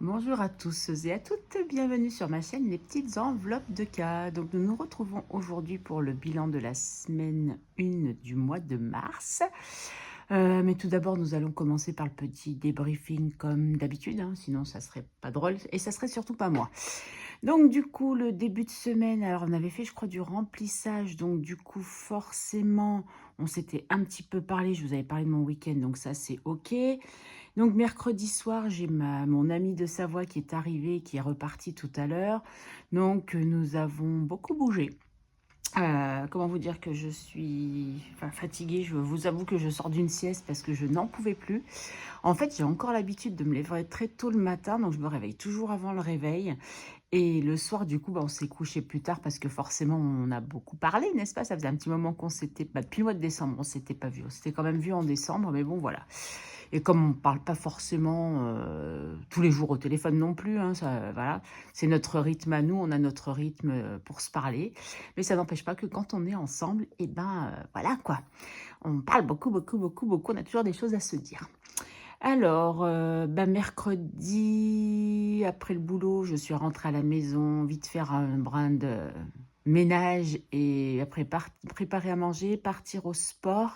Bonjour à tous et à toutes, bienvenue sur ma chaîne Les Petites Enveloppes de cas. Donc nous nous retrouvons aujourd'hui pour le bilan de la semaine 1 du mois de mars. Mais tout d'abord, nous allons commencer par le petit débriefing comme d'habitude, hein, sinon ça serait pas drôle et ça serait surtout pas moi. Donc du coup, le début de semaine, alors on avait fait je crois du remplissage, donc du coup forcément on s'était un petit peu parlé, je vous avais parlé de mon week-end, donc ça c'est ok. Donc mercredi soir, j'ai mon amie de Savoie qui est arrivée, qui est repartie tout à l'heure. Donc nous avons beaucoup bougé. Comment vous dire que je suis fatiguée, je vous avoue que je sors d'une sieste parce que je n'en pouvais plus. En fait, j'ai encore l'habitude de me lever très tôt le matin, donc je me réveille toujours avant le réveil. Et le soir, du coup, on s'est couché plus tard parce que forcément, on a beaucoup parlé, n'est-ce pas? Ça faisait un petit moment qu'on s'était... depuis le mois de décembre, on s'était pas vu. On s'était quand même vu en décembre, mais bon, voilà. Et comme on ne parle pas forcément tous les jours au téléphone non plus, hein, ça, voilà, c'est notre rythme à nous, on a notre rythme pour se parler. Mais ça n'empêche pas que quand on est ensemble, et ben voilà quoi, on parle beaucoup, beaucoup, beaucoup, beaucoup, on a toujours des choses à se dire. Alors, mercredi, après le boulot, je suis rentrée à la maison, vite faire un brin de ménage et après préparer à manger, partir au sport,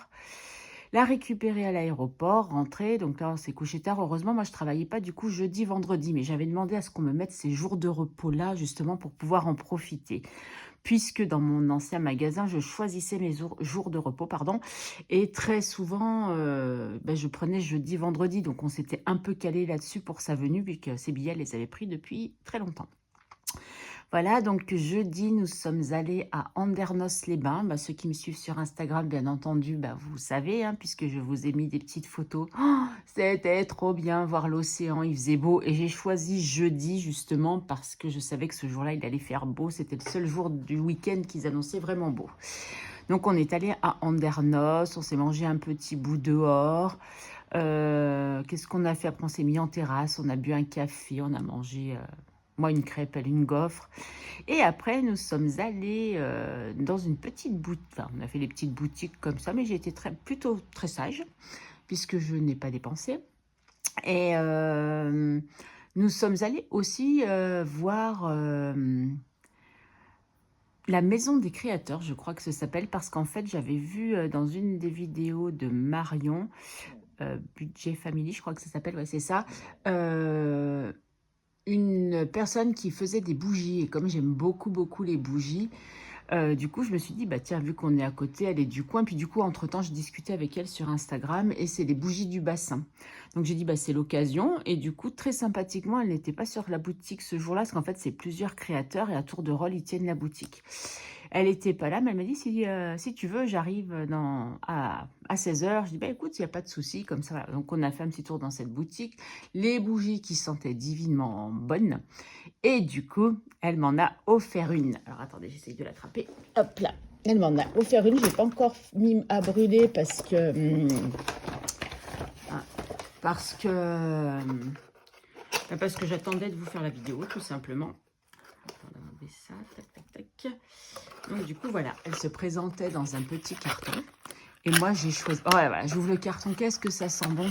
la récupérer à l'aéroport, rentrer. Donc là, on s'est couché tard. Heureusement, moi, je travaillais pas du coup jeudi, vendredi, mais j'avais demandé à ce qu'on me mette ces jours de repos-là, justement, pour pouvoir en profiter. Puisque dans mon ancien magasin, je choisissais mes jours de repos, pardon, et très souvent, je prenais jeudi, vendredi. Donc, on s'était un peu calé là-dessus pour sa venue, vu que ces billets, elle les avait pris depuis très longtemps. Voilà, donc jeudi, nous sommes allés à Andernos-les-Bains. Ceux qui me suivent sur Instagram, bien entendu, vous savez, hein, puisque je vous ai mis des petites photos. Oh, c'était trop bien, voir l'océan, il faisait beau. Et j'ai choisi jeudi, justement, parce que je savais que ce jour-là, il allait faire beau. C'était le seul jour du week-end qu'ils annonçaient vraiment beau. Donc, on est allé à Andernos, on s'est mangé un petit bout dehors. Qu'est-ce qu'on a fait après? On s'est mis en terrasse, on a bu un café, on a mangé... moi, une crêpe, elle, une gaufre. Et après, nous sommes allés dans une petite boutique. Enfin, on a fait les petites boutiques comme ça, mais j'ai été plutôt très sage, puisque je n'ai pas dépensé. Et nous sommes allés aussi voir la maison des créateurs, je crois que ça s'appelle, parce qu'en fait, j'avais vu dans une des vidéos de Marion, Budget Family, je crois que ça s'appelle, ouais, c'est ça, une personne qui faisait des bougies. Et comme j'aime beaucoup, beaucoup les bougies, du coup, je me suis dit, tiens, vu qu'on est à côté, elle est du coin. Puis du coup, entre-temps, je discutais avec elle sur Instagram et c'est des bougies du bassin. Donc j'ai dit, c'est l'occasion. Et du coup, très sympathiquement, elle n'était pas sur la boutique ce jour-là, parce qu'en fait, c'est plusieurs créateurs et à tour de rôle, ils tiennent la boutique. Elle n'était pas là, mais elle m'a dit, si tu veux, j'arrive à 16h. Je dis, écoute, il n'y a pas de souci, comme ça. Voilà. Donc on a fait un petit tour dans cette boutique. Les bougies qui sentaient divinement bonnes. Et du coup, elle m'en a offert une. Alors, attendez, j'essaye de l'attraper. Hop là. Elle m'en a offert une. Je n'ai pas encore mis à brûler parce que... parce que j'attendais de vous faire la vidéo, tout simplement. On va enlever ça. Tac, tac, tac. Donc, du coup, voilà. Elle se présentait dans un petit carton. Et moi, j'ai choisi... Oh, voilà, j'ouvre le carton. Qu'est-ce que ça sent bon.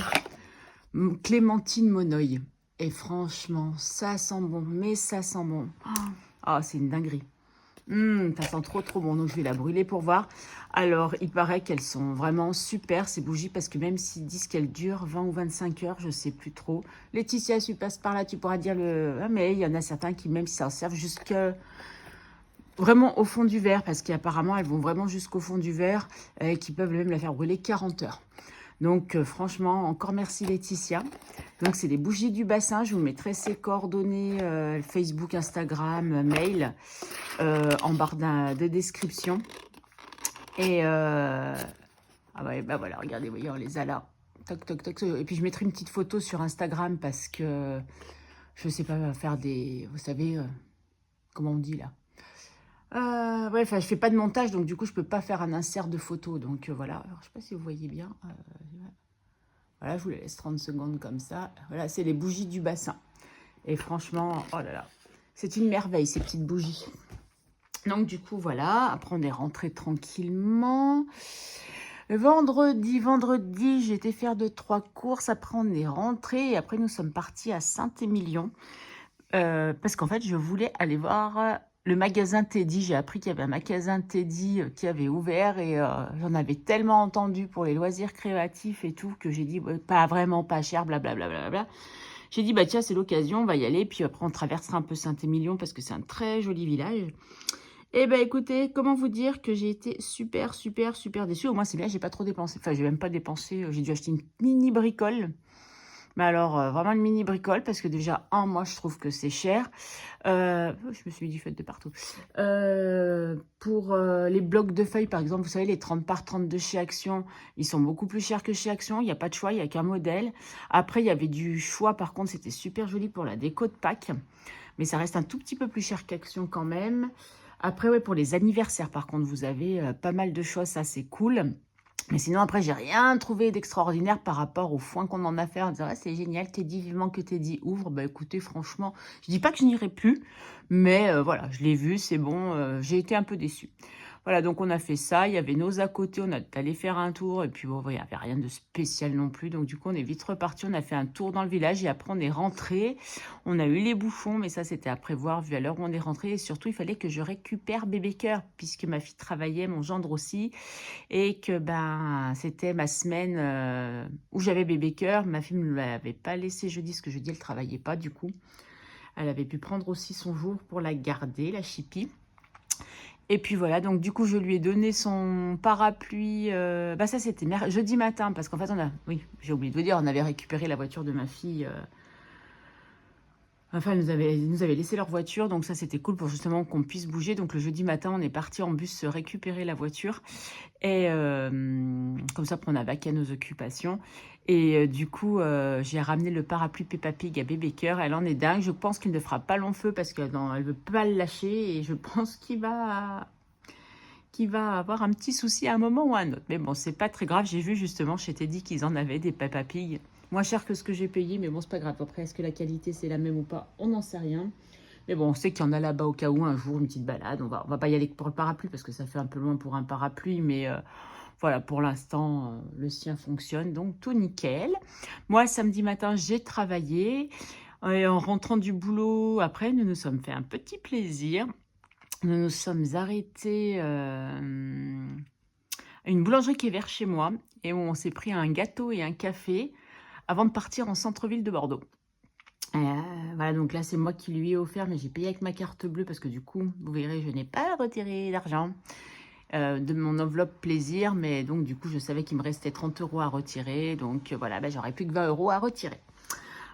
Clémentine Monoï. Et franchement, ça sent bon, mais ça sent bon. Oh, c'est une dinguerie. Ça sent trop, trop bon. Donc, je vais la brûler pour voir. Alors, il paraît qu'elles sont vraiment super, ces bougies, parce que même s'ils disent qu'elles durent 20 ou 25 heures, je ne sais plus trop. Laetitia, si tu passes par là, tu pourras dire le... Ah, mais il y en a certains qui, même si ça en servent jusque... vraiment au fond du verre, parce qu'apparemment, elles vont vraiment jusqu'au fond du verre, et qui peuvent même la faire brûler 40 heures. Donc, franchement, encore merci Laetitia. Donc, c'est les bougies du bassin. Je vous mettrai ses coordonnées, Facebook, Instagram, mail, en barre de description. Et, ah ouais, voilà, regardez, vous voyez, on les a là. Toc, toc, toc. Et puis, je mettrai une petite photo sur Instagram parce que je ne sais pas faire des... Vous savez, comment on dit là? Ouais, je fais pas de montage, donc du coup, je peux pas faire un insert de photo. Donc, voilà. Alors, je sais pas si vous voyez bien. Voilà, je vous les laisse 30 secondes comme ça. Voilà, c'est les bougies du bassin. Et franchement, oh là là, c'est une merveille, ces petites bougies. Donc, du coup, voilà. Après, on est rentré tranquillement. Vendredi, j'ai été faire 2-3 courses. Après, on est rentré. Et après, nous sommes partis à Saint-Émilion. Parce qu'en fait, je voulais aller voir le magasin Teddy. J'ai appris qu'il y avait un magasin Teddy qui avait ouvert. Et j'en avais tellement entendu pour les loisirs créatifs et tout que j'ai dit, ouais, pas vraiment, pas cher, blablabla. Bla, bla, bla, bla. J'ai dit, bah tiens, c'est l'occasion, on va y aller. Puis après, on traversera un peu Saint-Émilion parce que c'est un très joli village. Eh ben écoutez, comment vous dire que j'ai été super, super, super déçue. Au moins, c'est bien, j'ai pas trop dépensé. Enfin, j'ai même pas dépensé. J'ai dû acheter une mini bricole. Mais alors, vraiment une mini bricole, parce que déjà, moi, je trouve que c'est cher. Je me suis dit fête de partout. Pour les blocs de feuilles, par exemple, vous savez, les 30 par 30 de chez Action, ils sont beaucoup plus chers que chez Action. Il n'y a pas de choix, il n'y a qu'un modèle. Après, il y avait du choix, par contre, c'était super joli pour la déco de Pâques. Mais ça reste un tout petit peu plus cher qu'Action quand même. Après, ouais, pour les anniversaires, par contre, vous avez pas mal de choix, ça, c'est cool. Mais sinon, après, j'ai rien trouvé d'extraordinaire par rapport au foin qu'on en a fait. On disait, ouais, c'est génial, Teddy, vivement que Teddy ouvre. Bah écoutez, franchement, je dis pas que je n'irai plus, mais voilà, je l'ai vu, c'est bon, j'ai été un peu déçue. Voilà, donc on a fait ça, il y avait nos à côté, on a allé faire un tour, et puis bon, il n'y avait rien de spécial non plus, donc du coup on est vite reparti, on a fait un tour dans le village, et après on est rentré, on a eu les bouchons, mais ça c'était à prévoir vu à l'heure où on est rentré, et surtout il fallait que je récupère bébé cœur, puisque ma fille travaillait, mon gendre aussi, et que ben c'était ma semaine où j'avais bébé cœur, ma fille ne me l'avait pas laissé jeudi, parce que jeudi elle travaillait pas du coup, elle avait pu prendre aussi son jour pour la garder, la chipie. Et puis voilà, donc du coup, je lui ai donné son parapluie. Bah ça, c'était jeudi matin, parce qu'en fait, oui, j'ai oublié de vous dire, on avait récupéré la voiture de ma fille. Enfin, ils nous avaient laissé leur voiture, donc ça, c'était cool pour justement qu'on puisse bouger. Donc le jeudi matin, on est parti en bus se récupérer la voiture. Et comme ça, on a vaqué à nos occupations. Et du coup, j'ai ramené le parapluie Peppa Pig à bébé cœur. Elle en est dingue. Je pense qu'il ne fera pas long feu parce qu'elle ne veut pas le lâcher. Et je pense qu'il va avoir un petit souci à un moment ou à un autre. Mais bon, c'est pas très grave. J'ai vu justement chez Teddy qu'ils en avaient des Peppa Pig. Moins cher que ce que j'ai payé, mais bon, c'est pas grave. Après, est-ce que la qualité, c'est la même ou pas? On n'en sait rien. Mais bon, on sait qu'il y en a là-bas au cas où, un jour, une petite balade. On va pas y aller pour le parapluie parce que ça fait un peu loin pour un parapluie. Mais voilà, pour l'instant, le sien fonctionne. Donc, tout nickel. Moi, samedi matin, j'ai travaillé. Et en rentrant du boulot, après, nous nous sommes fait un petit plaisir. Nous nous sommes arrêtés à une boulangerie qui est vers chez moi. Et où on s'est pris un gâteau et un café avant de partir en centre-ville de Bordeaux. Voilà, donc là, c'est moi qui lui ai offert, mais j'ai payé avec ma carte bleue parce que du coup, vous verrez, je n'ai pas retiré d'argent de mon enveloppe plaisir, mais donc du coup, je savais qu'il me restait 30 € à retirer, donc voilà, bah, j'aurais plus que 20 € à retirer.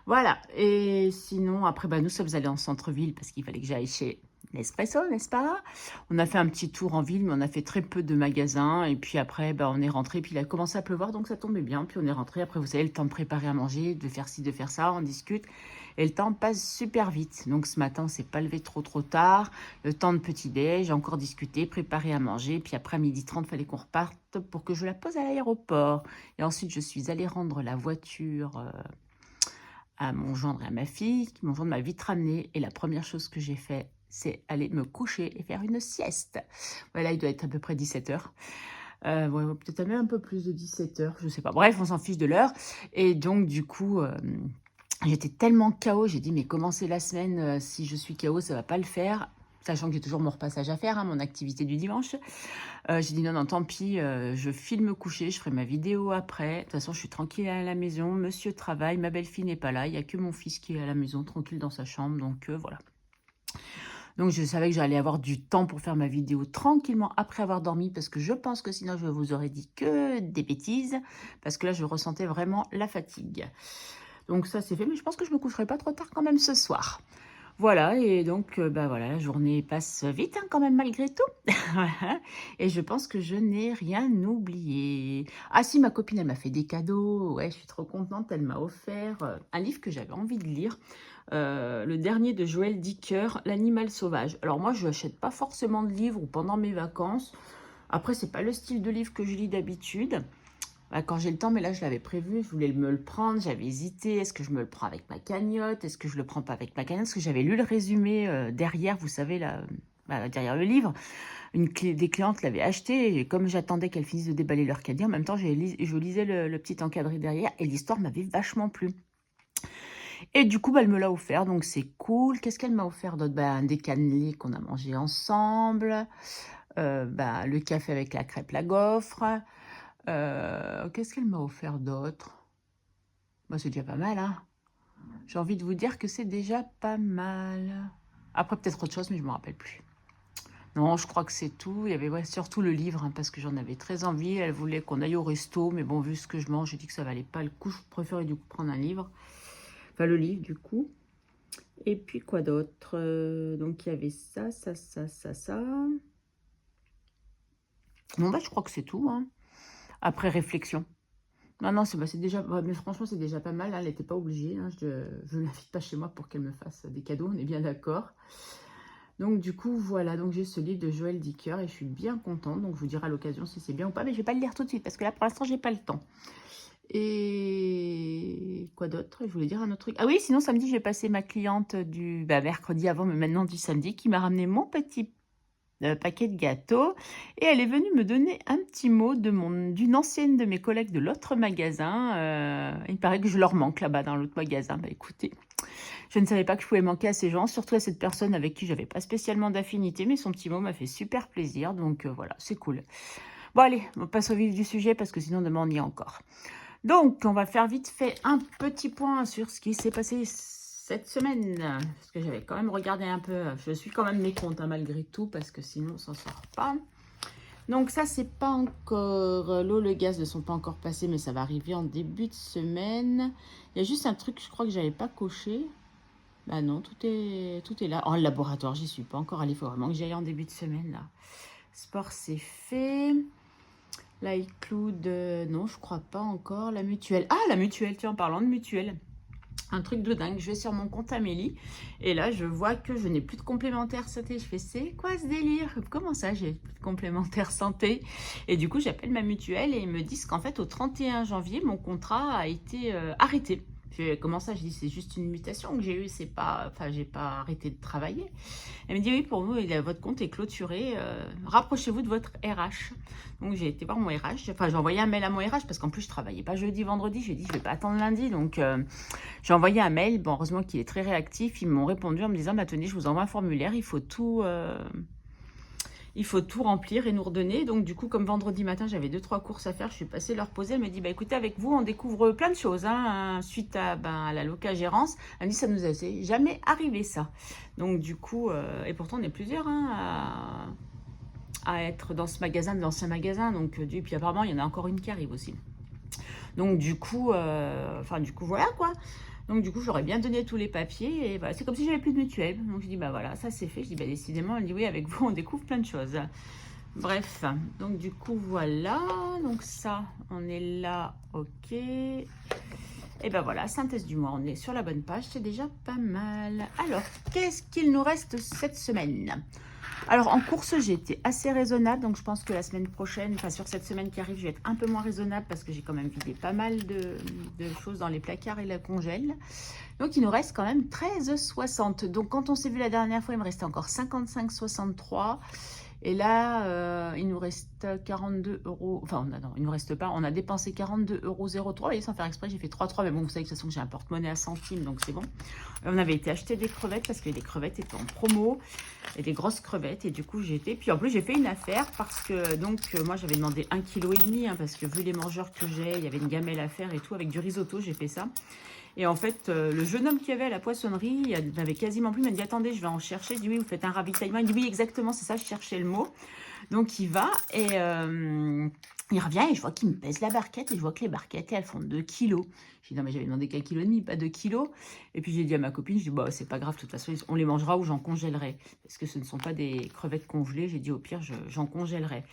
Voilà, et sinon, après, bah, nous sommes allés en centre-ville parce qu'il fallait que j'aille chez Nespresso, n'est-ce pas? On a fait un petit tour en ville, mais on a fait très peu de magasins, et puis après, bah, on est rentré, puis il a commencé à pleuvoir, donc ça tombait bien, puis on est rentré. Après, vous savez, le temps de préparer à manger, de faire ci, de faire ça, on discute. Et le temps passe super vite. Donc ce matin, on s'est pas levé trop tard. Le temps de petit-déj, j'ai encore discuté, préparé à manger. Puis après, à 12h30, il fallait qu'on reparte pour que je la pose à l'aéroport. Et ensuite, je suis allée rendre la voiture à mon gendre et à ma fille. Mon gendre m'a vite ramenée. Et la première chose que j'ai fait, c'est aller me coucher et faire une sieste. Voilà, il doit être à peu près 17h. Ouais, peut-être même un peu plus de 17h, je sais pas. Bref, on s'en fiche de l'heure. Et donc, du coup... j'étais tellement KO, j'ai dit mais commencer la semaine, si je suis KO, ça va pas le faire. Sachant que j'ai toujours mon repassage à faire, hein, mon activité du dimanche. J'ai dit non, tant pis, je file me coucher, je ferai ma vidéo après. De toute façon, je suis tranquille à la maison, monsieur travaille, ma belle-fille n'est pas là, il n'y a que mon fils qui est à la maison, tranquille dans sa chambre, donc voilà. Donc je savais que j'allais avoir du temps pour faire ma vidéo tranquillement après avoir dormi, parce que je pense que sinon je vous aurais dit que des bêtises, parce que là je ressentais vraiment la fatigue. Donc ça c'est fait, mais je pense que je me coucherai pas trop tard quand même ce soir. Voilà, et donc bah voilà, la journée passe vite hein, quand même malgré tout. Et je pense que je n'ai rien oublié. Ah si, ma copine elle m'a fait des cadeaux, ouais je suis trop contente, elle m'a offert un livre que j'avais envie de lire. Le dernier de Joël Dicker, L'animal sauvage. Alors moi je n'achète pas forcément de livres pendant mes vacances. Après c'est pas le style de livre que je lis d'habitude. Quand j'ai le temps, mais là je l'avais prévu, je voulais me le prendre, j'avais hésité, est-ce que je me le prends avec ma cagnotte, est-ce que je le prends pas avec ma cagnotte, parce que j'avais lu le résumé derrière, vous savez, là, derrière le livre. Des clientes l'avaient acheté, et comme j'attendais qu'elles finissent de déballer leur caddie, en même temps, je lisais le petit encadré derrière, et l'histoire m'avait vachement plu. Et du coup, elle me l'a offert, donc c'est cool. Qu'est-ce qu'elle m'a offert d'autre? Un décannelé qu'on a mangé ensemble, le café avec la crêpe, la gaufre. Qu'est-ce qu'elle m'a offert d'autre? C'est déjà pas mal, hein. J'ai envie de vous dire que c'est déjà pas mal. Après, peut-être autre chose, mais je ne me rappelle plus. Non, je crois que c'est tout. Il y avait surtout le livre, hein, parce que j'en avais très envie. Elle voulait qu'on aille au resto, mais bon, vu ce que je mange, j'ai dit que ça valait pas le coup. Je préférais du coup prendre un livre. Enfin, le livre, du coup. Et puis, quoi d'autre? Donc, il y avait ça. Bon, je crois que c'est tout, hein. Après réflexion. Non, c'est déjà... mais franchement, c'est déjà pas mal. Hein. Elle n'était pas obligée. Hein. Je ne l'invite pas chez moi pour qu'elle me fasse des cadeaux. On est bien d'accord. Donc, du coup, voilà. Donc, j'ai ce livre de Joël Dicker et je suis bien contente. Donc, je vous dirai à l'occasion si c'est bien ou pas. Mais je ne vais pas le lire tout de suite parce que là, pour l'instant, j'ai pas le temps. Et quoi d'autre? Je voulais dire un autre truc. Ah oui, sinon, samedi, j'ai passé ma cliente du mercredi avant, mais maintenant du samedi, qui m'a ramené mon petit paquet de gâteaux. Et elle est venue me donner un petit mot d'une ancienne de mes collègues de l'autre magasin. Il paraît que je leur manque là-bas dans l'autre magasin. Écoutez, je ne savais pas que je pouvais manquer à ces gens, surtout à cette personne avec qui j'avais pas spécialement d'affinité, mais son petit mot m'a fait super plaisir. Donc voilà, c'est cool. Bon allez, on passe au vif du sujet parce que sinon demain on y est encore. Donc, on va faire vite fait un petit point sur ce qui s'est passé cette semaine. Parce que j'avais quand même regardé un peu. Je suis quand même mécontente, hein, malgré tout, parce que sinon, on s'en sort pas. Donc, ça, c'est pas encore... L'eau, le gaz ne sont pas encore passés, mais ça va arriver en début de semaine. Il y a juste un truc, je crois que j'avais pas coché. Non, tout est là. Oh, le laboratoire, j'y suis pas encore allée. Il faut vraiment que j'aille en début de semaine, là. Sport, c'est fait. L'iCloud, non, je crois pas encore. La mutuelle. Ah, la mutuelle, tiens, en parlant de mutuelle. Un truc de dingue. Je vais sur mon compte Amélie. Et là, je vois que je n'ai plus de complémentaire santé. Je fais, c'est quoi ce délire? Comment ça, j'ai plus de complémentaire santé? Et du coup, j'appelle ma mutuelle et ils me disent qu'en fait, au 31 janvier, mon contrat a été arrêté. Comment ça? Je dis, c'est juste une mutation que j'ai eue, c'est pas... Enfin, j'ai pas arrêté de travailler. Elle me dit, oui, pour vous, votre compte est clôturé, rapprochez-vous de votre RH. Donc, j'ai été voir mon RH, enfin, j'ai envoyé un mail à mon RH, parce qu'en plus, je travaillais pas jeudi, vendredi, j'ai dit, je vais pas attendre lundi, donc j'ai envoyé un mail, bon, heureusement qu'il est très réactif, ils m'ont répondu en me disant, tenez, je vous envoie un formulaire, il faut tout remplir et nous redonner. Donc, du coup, comme vendredi matin, j'avais 2-3 courses à faire, je suis passée leur poser. Elle me dit, écoutez, avec vous, on découvre plein de choses. Hein, suite à la loca-gérance, elle me dit, ça nous a jamais arrivé, ça. Donc, du coup, et pourtant, on est plusieurs à être dans ce magasin, de l'ancien magasin. Donc, et puis apparemment, il y en a encore une qui arrive aussi. Donc, du coup, voilà, quoi. Donc, du coup, j'aurais bien donné tous les papiers. Et voilà, c'est comme si j'avais plus de mutuelle. Donc, je dis, voilà, ça c'est fait. Je dis, décidément, elle dit, oui, avec vous, on découvre plein de choses. Bref, donc du coup, voilà. Donc, ça, on est là, ok. Et voilà, synthèse du mois, on est sur la bonne page. C'est déjà pas mal. Alors, qu'est-ce qu'il nous reste cette semaine? Alors, en course, j'ai été assez raisonnable. Donc, je pense que la semaine prochaine, enfin, sur cette semaine qui arrive, je vais être un peu moins raisonnable parce que j'ai quand même vidé pas mal de choses dans les placards et la congèle. Donc, il nous reste quand même 13,60. Donc, quand on s'est vu la dernière fois, il me restait encore 55,63. Et là, il nous reste 42 euros. Enfin, non, il ne nous reste pas. On a dépensé 42,03 euros. Vous voyez, sans faire exprès, j'ai fait 3,3. Mais bon, vous savez de toute façon que j'ai un porte-monnaie à centimes, donc c'est bon. On avait été acheter des crevettes parce que les crevettes étaient en promo. Et des grosses crevettes. Et du coup, j'ai été. Puis en plus, j'ai fait une affaire parce que, donc, moi, j'avais demandé 1,5 kg. Hein, parce que vu les mangeurs que j'ai, il y avait une gamelle à faire et tout. Avec du risotto, j'ai fait ça. Et en fait, le jeune homme qui avait à la poissonnerie, il n'avait quasiment plus. Il m'a dit, attendez, je vais en chercher. Je dis, oui, vous faites un ravitaillement. Il dit, oui, exactement, c'est ça, je cherchais le mot. Donc, il va et il revient et je vois qu'il me pèse la barquette. Et je vois que les barquettes, elles font 2 kilos. Je dis, non, mais j'avais demandé qu'un kilo et demi, pas 2 kilos. Et puis, j'ai dit à ma copine, je dis, c'est pas grave, de toute façon, on les mangera ou j'en congèlerai. Parce que ce ne sont pas des crevettes congelées. J'ai dit, au pire, j'en congèlerai.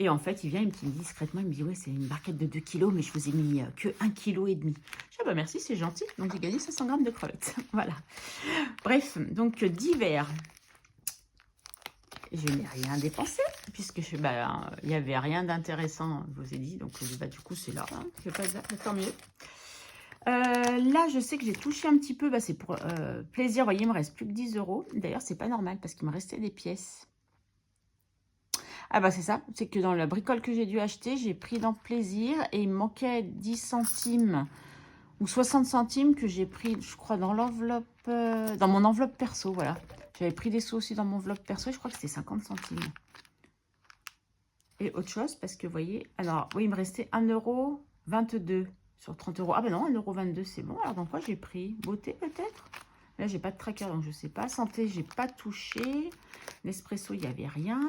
Et en fait, il vient, il me dit discrètement, il me dit, ouais, c'est une barquette de 2 kilos, mais je vous ai mis que 1,5 kg. Je dis, merci, c'est gentil. Donc, j'ai gagné 500 grammes de crevettes. Voilà. Bref, donc, d'hiver, je n'ai rien dépensé, puisque il n'y avait rien d'intéressant, je vous ai dit. Donc, du coup, c'est là. Hein, je pas ça, tant mieux. Là, je sais que j'ai touché un petit peu. C'est pour plaisir. Vous voyez, il me reste plus que 10 euros. D'ailleurs, c'est pas normal, parce qu'il me restait des pièces. Ah bah c'est ça, c'est que dans la bricole que j'ai dû acheter, j'ai pris dans plaisir et il me manquait 10 centimes ou 60 centimes que j'ai pris, je crois, dans l'enveloppe, dans mon enveloppe perso, voilà. J'avais pris des sous aussi dans mon enveloppe perso et je crois que c'était 50 centimes. Et autre chose, parce que vous voyez, alors oui, il me restait 1,22 € sur 30 €. Ah ben non, 1,22 €, c'est bon. Alors dans quoi j'ai pris? Beauté peut-être? Là, j'ai pas de tracker, donc je sais pas. Santé, j'ai pas touché. Nespresso, il n'y avait rien.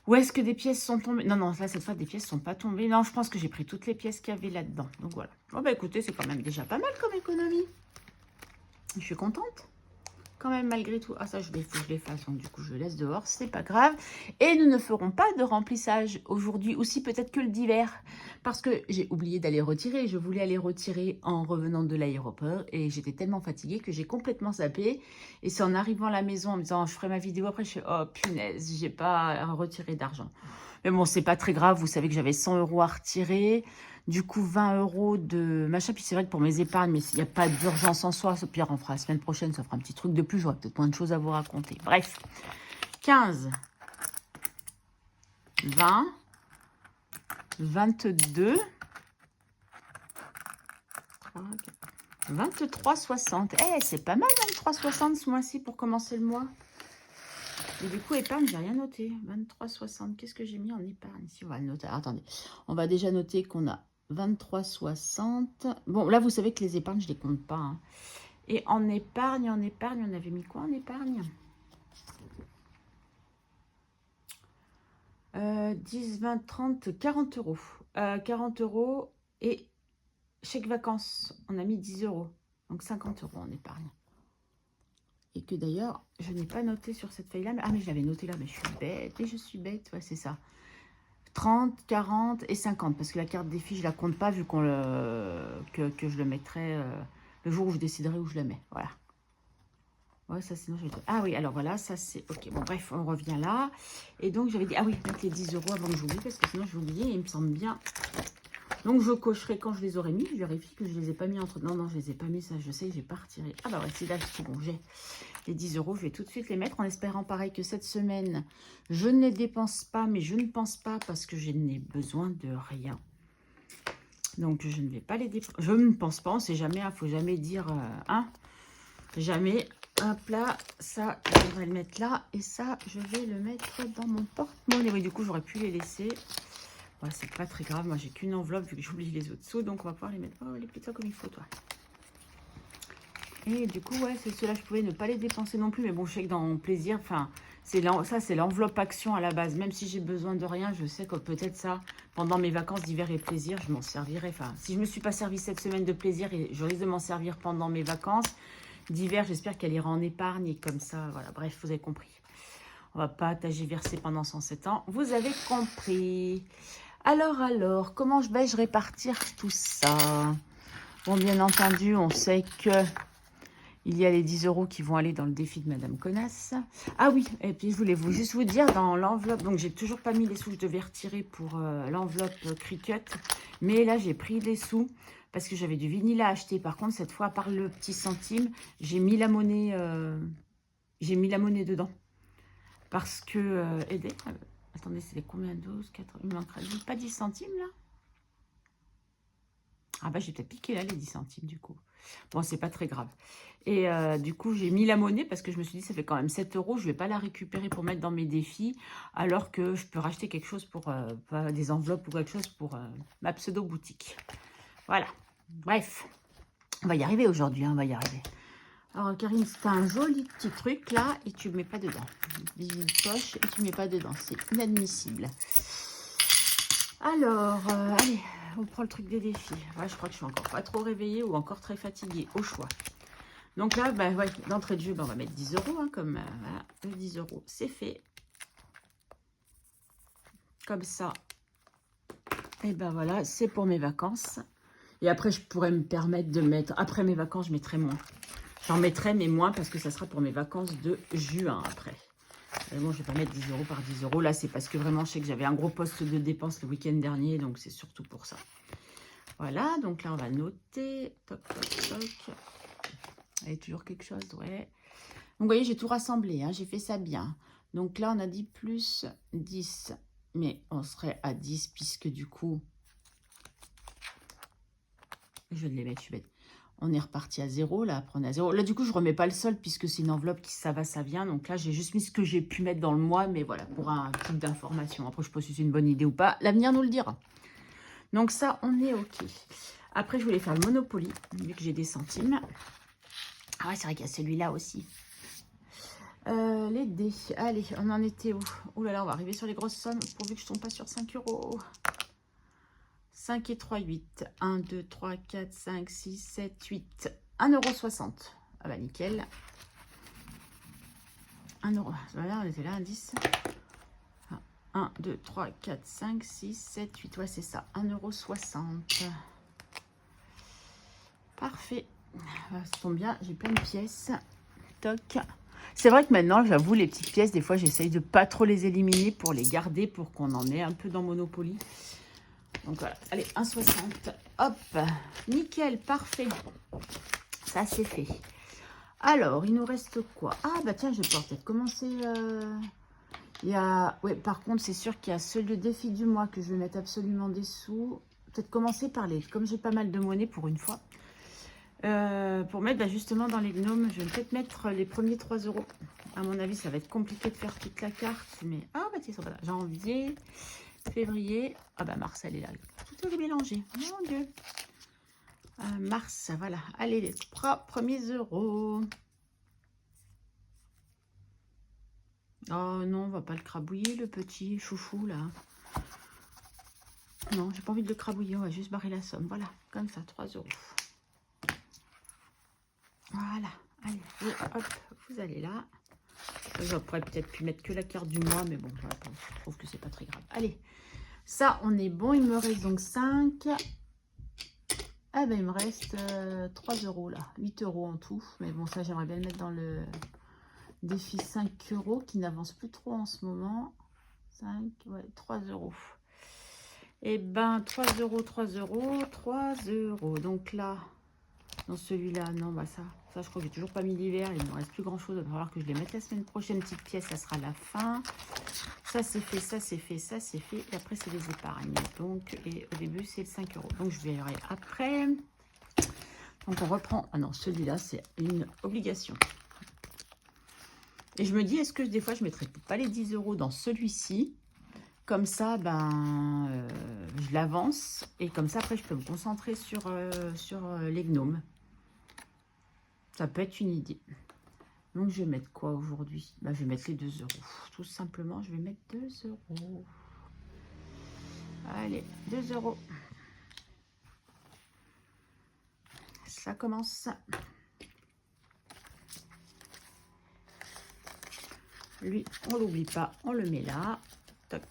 Où est-ce que des pièces sont tombées? Non, non, là, cette fois, des pièces sont pas tombées. Non, je pense que j'ai pris toutes les pièces qu'il y avait là-dedans. Donc voilà. Bon, bah écoutez, c'est quand même déjà pas mal comme économie. Je suis contente. Quand même, malgré tout. Ah, ça, faut que je les fasse. Donc, du coup, je le laisse dehors. C'est pas grave. Et nous ne ferons pas de remplissage aujourd'hui. Aussi, peut-être que le d'hiver. Parce que j'ai oublié d'aller retirer. Je voulais aller retirer en revenant de l'aéroport. Et j'étais tellement fatiguée que j'ai complètement zappé. Et c'est en arrivant à la maison en me disant, je ferai ma vidéo après. Je fais, oh punaise, j'ai pas retiré d'argent. Mais bon, c'est pas très grave. Vous savez que j'avais 100 € à retirer. Du coup, 20 € de machin. Puis c'est vrai que pour mes épargnes, mais il n'y a pas d'urgence en soi. Au pire, on fera la semaine prochaine. Ça fera un petit truc de plus. J'aurai peut-être moins de choses à vous raconter. Bref. 15. 20. 22. 23,60. Eh, c'est pas mal 23,60 ce mois-ci pour commencer le mois. Et du coup, épargne, j'ai rien noté. 23,60. Qu'est-ce que j'ai mis en épargne? Si, on va le noter. Alors, attendez. On va déjà noter qu'on a 23,60. Bon, là, vous savez que les épargnes, je ne les compte pas. Hein. Et en épargne, on avait mis quoi en épargne? 10, 20, 30, 40 €. 40 € et chèque vacances, on a mis 10 €. Donc 50 € en épargne. Et que d'ailleurs, je n'ai pas noté sur cette feuille-là. Ah, mais je l'avais noté là, mais je suis bête. Et je suis bête, ouais, c'est ça. 30, 40 et 50. Parce que la carte des filles, je la compte pas vu qu'on que je le mettrai le jour où je déciderai où je la mets. Voilà. Ouais, ça sinon je vais... Ah oui, alors voilà, ça c'est... Ok, bon bref, on revient là. Et donc j'avais dit... Ah oui, mettre les 10 € avant que j'oublie, parce que sinon j'ai oublié et il me semble bien... Donc je cocherai quand je les aurai mis. Je vérifie que je les ai pas mis entre... Non, non, je les ai pas mis, ça je sais que j'ai pas retiré. Ah bah ouais, c'est là, c'est bon, j'ai les 10 €. Je vais tout de suite les mettre en espérant pareil que cette semaine, je ne les dépense pas, mais je ne pense pas parce que je n'ai besoin de rien. Donc je ne vais pas les dépenser. Je ne pense pas, on sait jamais, il faut jamais dire... hein, jamais. Hop là, ça, je vais le mettre là. Et ça, je vais le mettre dans mon porte-monnaie. Oui, du coup, j'aurais pu les laisser. Ouais, c'est pas très grave. Moi, j'ai qu'une enveloppe vu que j'oublie les autres sous. Donc, on va pouvoir les mettre. Oh, les plutôt comme il faut, toi. Et du coup, ouais, c'est ceux-là, je pouvais ne pas les dépenser non plus. Mais bon, je sais que dans mon plaisir, enfin, ça, c'est l'enveloppe action à la base. Même si j'ai besoin de rien, je sais que peut-être ça, pendant mes vacances d'hiver et plaisir, je m'en servirai. Enfin, si je ne me suis pas servi cette semaine de plaisir, et je risque de m'en servir pendant mes vacances d'hiver, j'espère qu'elle ira en épargne. Et comme ça, voilà, bref, vous avez compris. On va pas tergiverser pendant 107 ans. Vous avez compris. Alors, comment vais-je répartir tout ça? Bon, bien entendu, on sait que il y a les 10 € qui vont aller dans le défi de Madame Connasse. Ah oui, et puis je voulais juste vous dire, dans l'enveloppe, donc j'ai toujours pas mis les sous que je devais retirer pour l'enveloppe Cricut. Mais là, j'ai pris des sous parce que j'avais du vinyle à acheter. Par contre, cette fois, par le petit centime, j'ai mis la monnaie dedans. Parce que, aidez, attendez, c'est combien? 12, 4, il me manquera pas 10 centimes là? Ah bah j'ai peut-être piqué là les 10 centimes du coup. Bon, c'est pas très grave. Et du coup, j'ai mis la monnaie parce que je me suis dit, ça fait quand même 7 €. Je vais pas la récupérer pour mettre dans mes défis. Alors que je peux racheter quelque chose pour des enveloppes ou quelque chose pour ma pseudo-boutique. Voilà. Bref. On va y arriver aujourd'hui, hein, on va y arriver. Alors, Karine, c'est un joli petit truc là et tu ne mets pas dedans. Bisous de poche et tu ne mets pas dedans. C'est inadmissible. Alors, allez, on prend le truc des défis. Ouais, je crois que je suis encore pas trop réveillée ou encore très fatiguée, au choix. Donc là, bah, ouais, d'entrée de jeu, bah, on va mettre 10 €, hein, comme voilà, le 10 €, c'est fait. Comme ça. Et ben voilà, c'est pour mes vacances. Et après, je pourrais me permettre de mettre, après mes vacances, je mettrai moins. J'en mettrai, mais moins, parce que ça sera pour mes vacances de juin après. Mais bon, je vais pas mettre 10 € par 10 €. Là, c'est parce que vraiment, je sais que j'avais un gros poste de dépenses le week-end dernier. Donc, c'est surtout pour ça. Voilà, donc là, on va noter. Toc, toc, toc. Il y a toujours quelque chose, ouais. Donc, vous voyez, j'ai tout rassemblé. Hein, j'ai fait ça bien. Donc là, on a dit plus 10. Mais on serait à 10 puisque du coup, je vais les mettre, je suis bête. On est reparti à 0, là, après on est à 0. Là, du coup, je ne remets pas le solde puisque c'est une enveloppe qui ça va, ça vient. Donc là, j'ai juste mis ce que j'ai pu mettre dans le mois, mais voilà, pour un type d'information. Après, je ne sais pas si c'est une bonne idée ou pas. L'avenir nous le dira. Donc ça, on est OK. Après, je voulais faire le Monopoly, vu que j'ai des centimes. Ah ouais, c'est vrai qu'il y a celui-là aussi. Les dés. Allez, on en était où? Ouh là là, on va arriver sur les grosses sommes, pourvu que je tombe pas sur 5 €. 5 et 3, 8. 1, 2, 3, 4, 5, 6, 7, 8. 1,60 €. Ah bah nickel. 1 €. Voilà, on était là, 10. 1, 2, 3, 4, 5, 6, 7, 8. Ouais, c'est ça. 1,60 €. Parfait. Ça tombe bien, j'ai plein de pièces. Toc. C'est vrai que maintenant, j'avoue, les petites pièces, des fois, j'essaye de pas trop les éliminer pour les garder, pour qu'on en ait un peu dans Monopoly. Donc voilà, allez, 1,60. Hop, nickel, parfait. Ça, c'est fait. Alors, il nous reste quoi? Ah, bah tiens, je vais pouvoir peut-être commencer... Il y a... Ouais, par contre, c'est sûr qu'il y a le défi du mois que je vais mettre absolument des sous. Peut-être commencer par les... Comme j'ai pas mal de monnaie pour une fois. Pour mettre justement dans les gnomes, je vais peut-être mettre les premiers 3 €. À mon avis, ça va être compliqué de faire toute la carte. Mais... Ah, bah ils sont pas là. Janvier, février. Ah, bah mars, elle est là. Tout est mélangé. Mon Dieu. Mars, voilà. Allez, les 3 premiers euros. Oh non, on va pas le crabouiller, le petit chouchou, là. Non, j'ai pas envie de le crabouiller. On va juste barrer la somme. Voilà, comme ça, 3 €. Voilà, allez, hop, vous allez là. J'aurais peut-être pu mettre que la carte du mois, mais bon, voilà, je trouve que c'est pas très grave. Allez, ça, on est bon. Il me reste donc 5. Ah ben, il me reste 3 € là, 8 € en tout. Mais bon, ça, j'aimerais bien le mettre dans le défi 5 € qui n'avance plus trop en ce moment. 5, ouais, 3 €. Et ben, 3 €, 3 €, 3 €. Donc là... Dans celui-là, non, bah ça, je crois que j'ai toujours pas mis l'hiver. Il ne me reste plus grand-chose. Il va falloir que je les mette la semaine prochaine. Petite pièce, ça sera la fin. Ça, c'est fait, ça, c'est fait, ça, c'est fait. Et après, c'est les épargnes. Donc, et au début, c'est le 5 €. Donc, je verrai après. Donc, on reprend. Ah non, celui-là, c'est une obligation. Et je me dis, est-ce que des fois, je ne mettrais pas les 10 € dans celui-ci? Comme ça, ben, je l'avance. Et comme ça, après, je peux me concentrer sur les gnomes. Ça peut être une idée. Donc, je vais mettre quoi aujourd'hui? Bah, je vais mettre les 2 €. Tout simplement, je vais mettre 2 €. Allez, 2 €. Ça commence. Lui, on l'oublie pas. On le met là. Toc.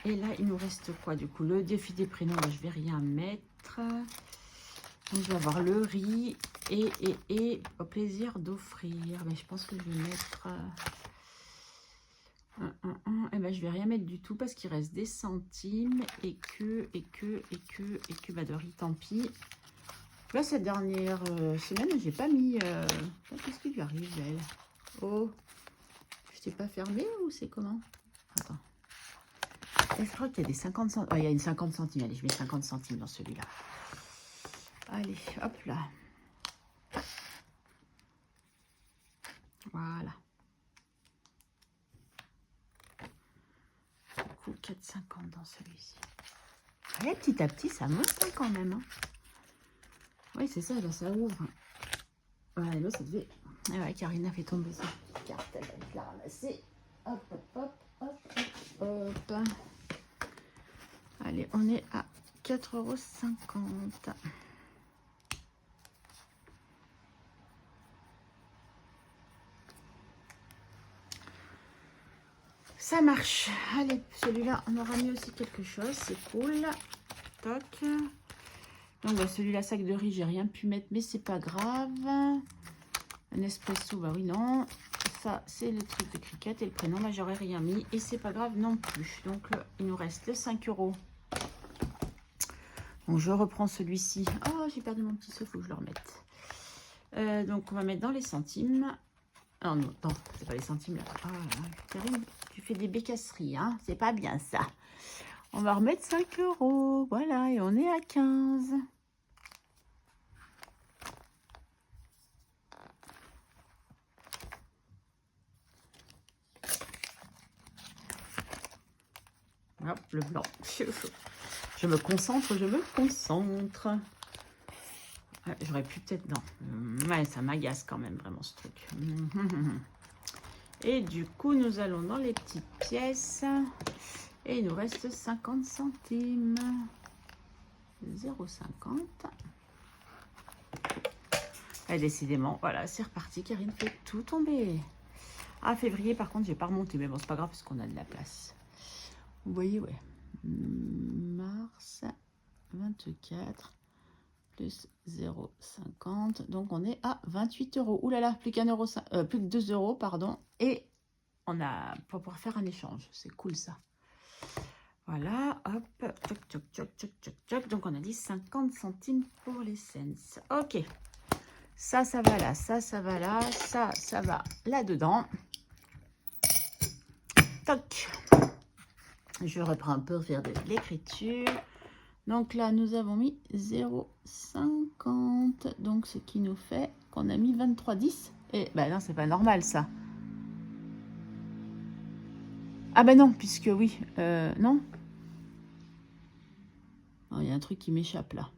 Et là, il nous reste quoi du coup? Le défi des prénoms, bah, je vais rien mettre. Donc, je vais avoir le riz et au plaisir d'offrir. Mais je pense que je vais mettre... Et ben, je vais rien mettre du tout parce qu'il reste des centimes et que bah, de riz, tant pis. Là, cette dernière semaine, j'ai pas mis... Qu'est-ce qui lui arrive, elle? Oh, je t'ai pas fermé ou c'est comment? Attends. Je crois qu'il y a des 50 centimes. Oh, il y a une 50 centimes. Allez, je mets 50 centimes dans celui-là. Allez, hop là. Voilà. Du coup, 4,50 dans celui-ci. Allez, petit à petit, ça monte hein, quand même. Hein. Oui, c'est ça, là, ça ouvre. Voilà, là, ça devait... Ah ouais, Karine a fait tomber sa carte. Elle va la ramasser. Hop, hop, hop, hop, hop. Allez, on est à 4,50 €. Ça marche. Allez, celui-là, on aura mis aussi quelque chose. C'est cool. Toc. Donc, bah, celui-là, sac de riz, j'ai rien pu mettre, mais c'est pas grave. Un espresso, bah oui, non. Ça, c'est le truc de cricket. Et le prénom, là, j'aurais rien mis. Et c'est pas grave non plus. Donc, il nous reste le 5 €. Donc, je reprends celui-ci. Oh, j'ai perdu mon petit seau, il faut que je le remette. Donc, on va mettre dans les centimes. Non, non, non, c'est pas les centimes là. Ah, là, Karine, tu fais des bécasseries, hein. C'est pas bien ça. On va remettre 5 €. Voilà, et on est à 15. Hop, le blanc. Je me concentre, je me concentre. Ouais, j'aurais pu peut-être... Non. Ouais, ça m'agace quand même vraiment ce truc. Et du coup, nous allons dans les petites pièces. Et il nous reste 50 centimes. 0,50. Et décidément, voilà, c'est reparti. Karine fait tout tomber. Ah, février, par contre, j'ai pas remonté. Mais bon, c'est pas grave parce qu'on a de la place. Vous voyez, ouais. Mars 24 plus 0,50. Donc, on est à 28 €. Ouh là là, plus qu'un euro, plus que 2 €, pardon. Et on a pour pouvoir faire un échange. C'est cool, ça. Voilà, hop, toc, toc, toc, toc, toc, toc. Donc, on a dit 50 centimes pour les cents. Ok. Ça va là, ça va là, ça va là-dedans. Toc. Je reprends un peu faire de l'écriture. Donc là, nous avons mis 0,50. Donc, ce qui nous fait qu'on a mis 23,10. Et ben non, c'est pas normal, ça. Ah ben non, puisque oui, non. Il y a un truc qui m'échappe là.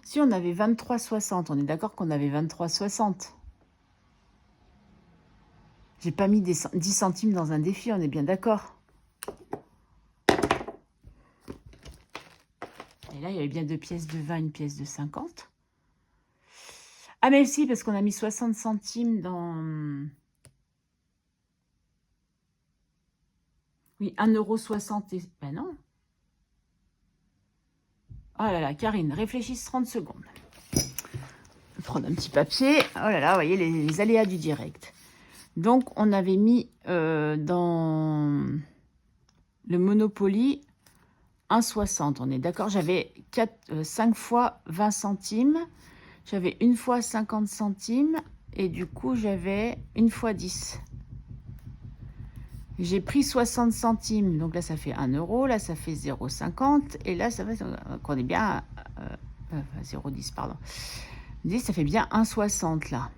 Si on avait 23,60, on est d'accord qu'on avait 23,60. J'ai pas mis 10 centimes dans un défi, on est bien d'accord. Et là, il y avait bien 2 pièces de 20, une pièce de 50. Ah mais si, parce qu'on a mis 60 centimes dans... Oui, 1,60 €. Ben non. Oh là là, Karine, réfléchisse 30 secondes. Je vais prendre un petit papier. Oh là là, vous voyez les aléas du direct. Donc, on avait mis dans le Monopoly 1,60. On est d'accord? J'avais 5 fois 20 centimes. J'avais une fois 50 centimes. Et du coup, j'avais une fois 10. J'ai pris 60 centimes. Donc là, ça fait 1 €. Là, ça fait 0,50. Et là, ça fait... On est bien... 0,10, pardon. 10, ça fait bien 1,60 là.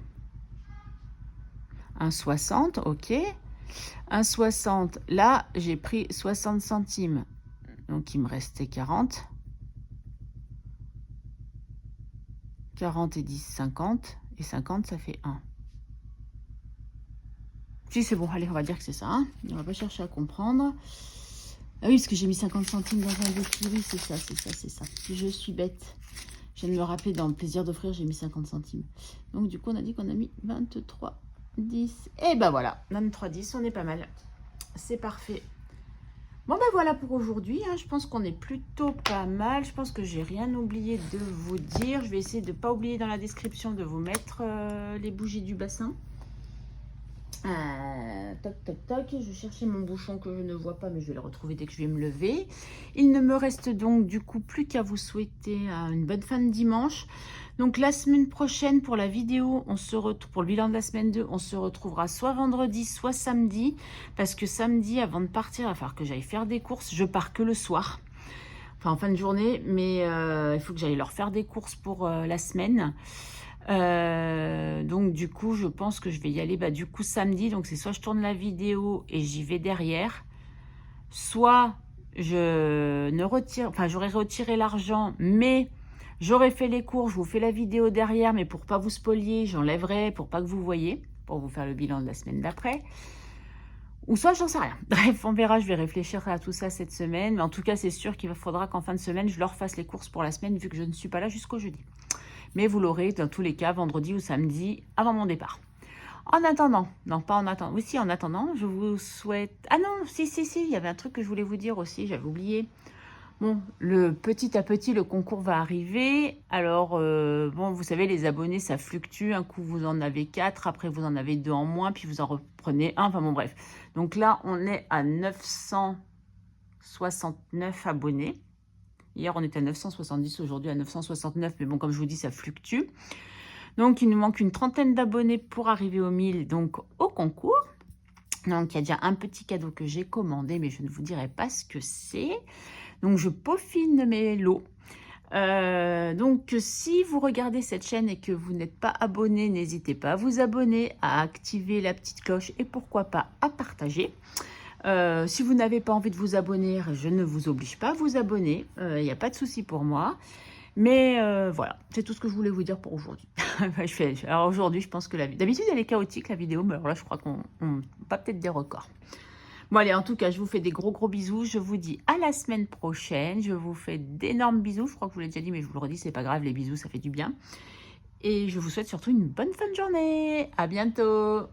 1,60, ok. 1,60, là, j'ai pris 60 centimes. Donc, il me restait 40. 40 et 10, 50. Et 50, ça fait 1. Si, c'est bon. Allez, on va dire que c'est ça. Hein, on va pas chercher à comprendre. Ah oui, parce que j'ai mis 50 centimes dans un défi. Oui, c'est ça, c'est ça, c'est ça. Je suis bête. Je viens de me rappeler, dans le plaisir d'offrir, j'ai mis 50 centimes. Donc, du coup, on a dit qu'on a mis 23,10. Et ben voilà, 23,10, on est pas mal. C'est parfait. Bon, ben voilà pour aujourd'hui. Hein. Je pense qu'on est plutôt pas mal. Je pense que j'ai rien oublié de vous dire. Je vais essayer de ne pas oublier dans la description de vous mettre les bougies du bassin. Toc, toc, toc. Je cherchais mon bouchon que je ne vois pas, mais je vais le retrouver dès que je vais me lever. Il ne me reste donc du coup plus qu'à vous souhaiter une bonne fin de dimanche. Donc la semaine prochaine pour la vidéo, on se retrouve pour le bilan de la semaine 2, on se retrouvera soit vendredi, soit samedi. Parce que samedi, avant de partir, il va falloir que j'aille faire des courses. Je pars que le soir. Enfin, en fin de journée, mais il faut que j'aille leur faire des courses pour la semaine. Donc du coup je pense que je vais y aller du coup samedi. Donc c'est soit je tourne la vidéo et j'y vais derrière, soit je ne retire, enfin j'aurais retiré l'argent mais j'aurais fait les cours, je vous fais la vidéo derrière, mais pour pas vous spolier j'enlèverai pour pas que vous voyez, pour vous faire le bilan de la semaine d'après, ou soit j'en sais rien. Bref, on verra, je vais réfléchir à tout ça cette semaine, mais en tout cas c'est sûr qu'il faudra qu'en fin de semaine je leur fasse les courses pour la semaine vu que je ne suis pas là jusqu'au jeudi. Mais vous l'aurez dans tous les cas vendredi ou samedi avant mon départ. En attendant, non pas en attendant, oui si en attendant, je vous souhaite... Ah non, si, il y avait un truc que je voulais vous dire aussi, j'avais oublié. Bon, petit à petit, le concours va arriver. Alors, bon, vous savez, les abonnés, ça fluctue. Un coup, vous en avez 4, après, vous en avez 2 en moins, puis vous en reprenez 1. Enfin bon, bref. Donc là, on est à 969 abonnés. Hier, on était à 970, aujourd'hui à 969. Mais bon, comme je vous dis, ça fluctue. Donc, il nous manque une trentaine d'abonnés pour arriver aux 1000, donc au concours. Donc, il y a déjà un petit cadeau que j'ai commandé, mais je ne vous dirai pas ce que c'est. Donc, je peaufine mes lots. Donc, si vous regardez cette chaîne et que vous n'êtes pas abonné, n'hésitez pas à vous abonner, à activer la petite cloche et pourquoi pas à partager. Si vous n'avez pas envie de vous abonner, je ne vous oblige pas à vous abonner. Il n'y a pas de souci pour moi. Mais voilà, c'est tout ce que je voulais vous dire pour aujourd'hui. Alors aujourd'hui, je pense que d'habitude, elle est chaotique la vidéo, mais alors là, je crois qu'on pas peut-être des records. Bon allez, en tout cas, je vous fais des gros bisous. Je vous dis à la semaine prochaine. Je vous fais d'énormes bisous. Je crois que je vous l'ai déjà dit, mais je vous le redis, c'est pas grave, les bisous, ça fait du bien. Et je vous souhaite surtout une bonne fin de journée. À bientôt.